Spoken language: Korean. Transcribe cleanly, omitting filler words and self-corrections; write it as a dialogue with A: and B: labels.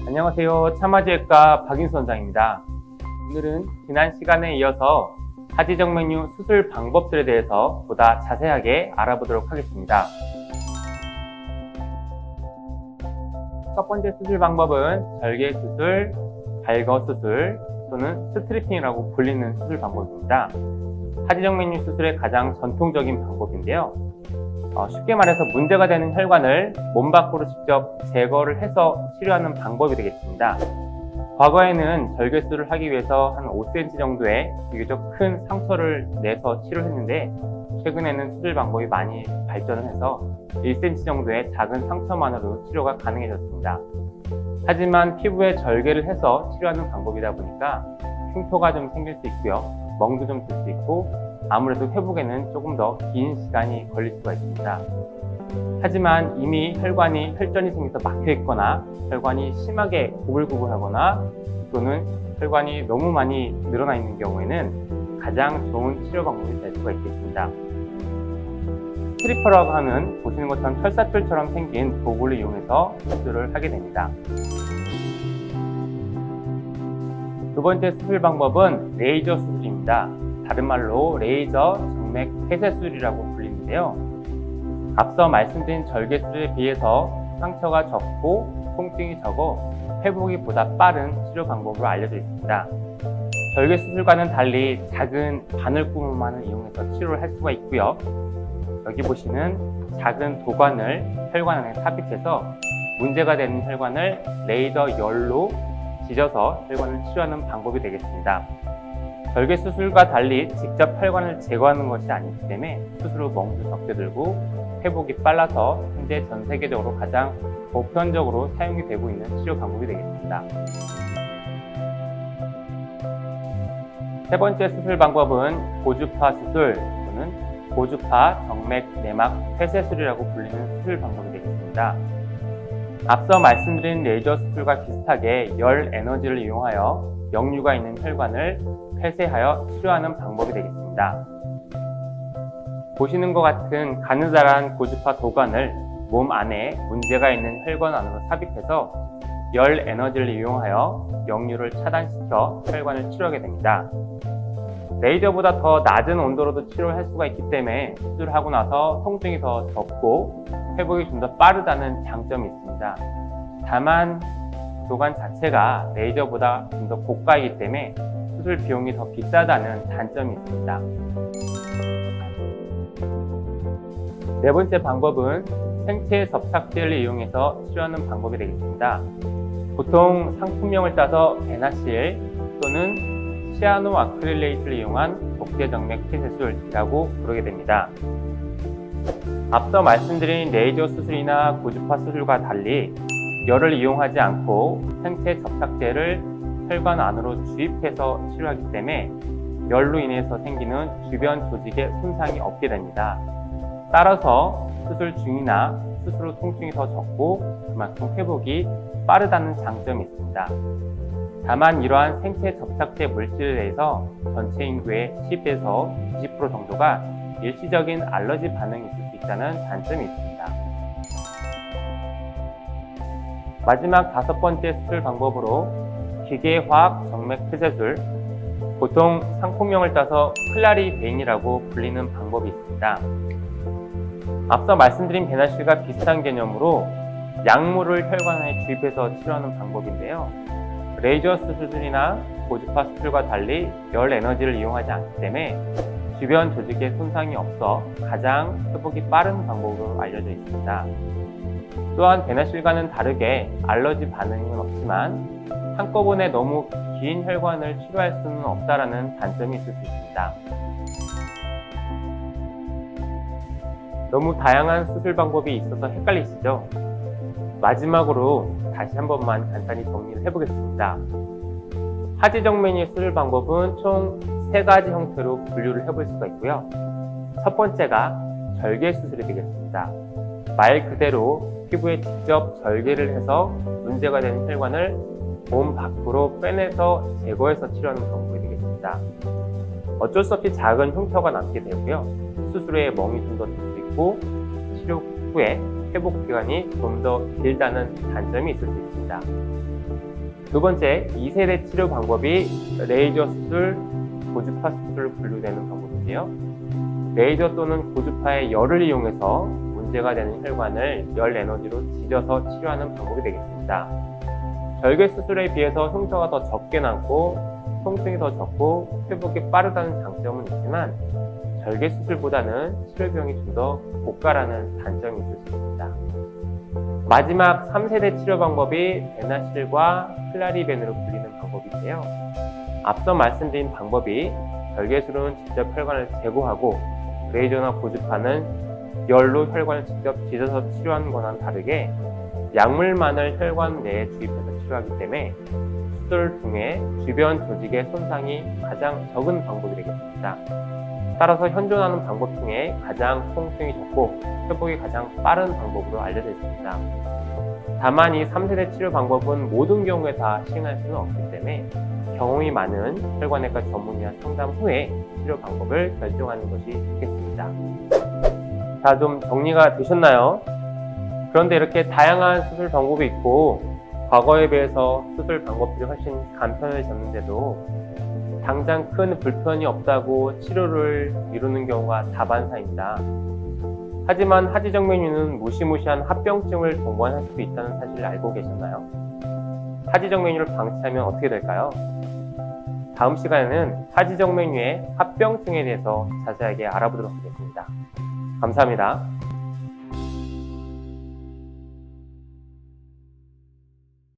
A: 안녕하세요. 참아지외과 박인수 원장입니다. 오늘은 지난 시간에 이어서 하지정맥류 수술 방법들에 대해서 보다 자세하게 알아보도록 하겠습니다. 첫 번째 수술 방법은 절개 수술, 발거 수술 또는 스트리핑이라고 불리는 수술 방법입니다. 하지정맥류 수술의 가장 전통적인 방법인데요. 쉽게 말해서 문제가 되는 혈관을 몸 밖으로 직접 제거를 해서 치료하는 방법이 되겠습니다. 과거에는 절개수술을 하기 위해서 한 5cm 정도의 비교적 큰 상처를 내서 치료했는데 최근에는 수술 방법이 많이 발전을 해서 1cm 정도의 작은 상처만으로 치료가 가능해졌습니다. 하지만 피부에 절개를 해서 치료하는 방법이다 보니까 흉터가 좀 생길 수 있고요. 멍도 좀 들 수 있고 아무래도 회복에는 조금 더 긴 시간이 걸릴 수가 있습니다. 하지만 이미 혈관이 혈전이 생겨서 막혀 있거나 혈관이 심하게 구불구불하거나 또는 혈관이 너무 많이 늘어나 있는 경우에는 가장 좋은 치료 방법이 될 수가 있겠습니다. 스트리퍼라고 하는 보시는 것처럼 철사줄처럼 생긴 도구를 이용해서 수술을 하게 됩니다. 두 번째 수술 방법은 레이저 수술입니다. 다른 말로 레이저 정맥 폐쇄술이라고 불리는데요. 앞서 말씀드린 절개 수술에 비해서 상처가 적고 통증이 적어 회복이 보다 빠른 치료 방법으로 알려져 있습니다. 절개 수술과는 달리 작은 바늘구멍만을 이용해서 치료를 할 수가 있고요. 여기 보시는 작은 도관을 혈관 안에 삽입해서 문제가 되는 혈관을 레이저 열로 지져서 혈관을 치료하는 방법이 되겠습니다. 절개 수술과 달리 직접 혈관을 제거하는 것이 아니기 때문에 수술 후 멍도 적게 들고 회복이 빨라서 현재 전 세계적으로 가장 보편적으로 사용이 되고 있는 치료 방법이 되겠습니다. 세 번째 수술 방법은 고주파 수술 또는 고주파 정맥 내막 폐쇄술이라고 불리는 수술 방법이 되겠습니다. 앞서 말씀드린 레이저 수술과 비슷하게 열 에너지를 이용하여 역류가 있는 혈관을 폐쇄하여 치료하는 방법이 되겠습니다. 보시는 것 같은 가느다란 고주파 도관을 몸 안에 문제가 있는 혈관 안으로 삽입해서 열 에너지를 이용하여 역류를 차단시켜 혈관을 치료하게 됩니다. 레이저보다 더 낮은 온도로도 치료를 할 수가 있기 때문에 수술하고 나서 통증이 더 적고 회복이 좀 더 빠르다는 장점이 있습니다. 다만 도관 자체가 레이저보다 좀 더 고가이기 때문에 수술 비용이 더 비싸다는 단점이 있습니다. 네 번째 방법은 생체 접착제를 이용해서 치료하는 방법이 되겠습니다. 보통 상품명을 따서 베나실 또는 시아노 아크릴레이트를 이용한 복제정맥 폐쇄술이라고 부르게 됩니다. 앞서 말씀드린 레이저 수술이나 고주파 수술과 달리 열을 이용하지 않고 생체 접착제를 혈관 안으로 주입해서 치료하기 때문에 열로 인해서 생기는 주변 조직에 손상이 없게 됩니다. 따라서 수술 중이나 수술 후 통증이 더 적고 그만큼 회복이 빠르다는 장점이 있습니다. 다만 이러한 생체 접착제 물질에 대해서 전체 인구의 10에서 20% 정도가 일시적인 알러지 반응이 있을 수 있다는 단점이 있습니다. 마지막 다섯 번째 수술 방법으로 기계화학 정맥 폐쇄술, 보통 상품명을 따서 클라리베인이라고 불리는 방법이 있습니다. 앞서 말씀드린 베나실과 비슷한 개념으로 약물을 혈관에 주입해서 치료하는 방법인데요. 레이저 수술이나 고주파 수술과 달리 열 에너지를 이용하지 않기 때문에 주변 조직에 손상이 없어 가장 회복이 빠른 방법으로 알려져 있습니다. 또한 베나실과는 다르게 알러지 반응은 없지만 한꺼번에 너무 긴 혈관을 치료할 수는 없다라는 단점이 있을 수 있습니다. 너무 다양한 수술 방법이 있어서 헷갈리시죠? 마지막으로 다시 한 번만 간단히 정리를 해보겠습니다. 하지정맥류 수술 방법은 총 3가지 형태로 분류를 해볼 수가 있고요. 첫 번째가 절개 수술이 되겠습니다. 말 그대로 피부에 직접 절개를 해서 문제가 되는 혈관을 몸 밖으로 빼내서 제거해서 치료하는 방법이 되겠습니다. 어쩔 수 없이 작은 흉터가 남게 되고요. 수술 후에 멍이 좀 더 들 수 있고 치료 후에 회복 기간이 좀 더 길다는 단점이 있을 수 있습니다. 두 번째, 2세대 치료 방법이 레이저 수술, 고주파 수술로 분류되는 방법인데요. 레이저 또는 고주파의 열을 이용해서 문제가 되는 혈관을 열 에너지로 지져서 치료하는 방법이 되겠습니다. 절개 수술에 비해서 흉터가 더 적게 남고 통증이 더 적고 회복이 빠르다는 장점은 있지만 절개 수술보다는 치료 비용이 좀 더 고가라는 단점이 있을 수 있습니다. 마지막 3세대 치료 방법이 베나실과 클라리벤으로 불리는 방법인데요. 앞서 말씀드린 방법이 절개술은 직접 혈관을 제거하고 레이저나 고주파는 열로 혈관을 직접 지져서 치료하는 것과는 다르게 약물만을 혈관 내에 주입해서 치료하기 때문에 수술 중에 주변 조직의 손상이 가장 적은 방법이 되겠습니다. 따라서 현존하는 방법 중에 가장 통증이 적고 회복이 가장 빠른 방법으로 알려져 있습니다. 다만 이 3세대 치료 방법은 모든 경우에 다 시행할 수는 없기 때문에 경험이 많은 혈관외과 전문의와 상담 후에 치료 방법을 결정하는 것이 좋겠습니다. 자, 좀 정리가 되셨나요? 그런데 이렇게 다양한 수술 방법이 있고 과거에 비해서 수술 방법들이 훨씬 간편해졌는데도 당장 큰 불편이 없다고 치료를 미루는 경우가 다반사입니다. 하지만 하지정맥류는 무시무시한 합병증을 동반할 수도 있다는 사실을 알고 계셨나요? 하지정맥류를 방치하면 어떻게 될까요? 다음 시간에는 하지정맥류의 합병증에 대해서 자세하게 알아보도록 하겠습니다. 감사합니다.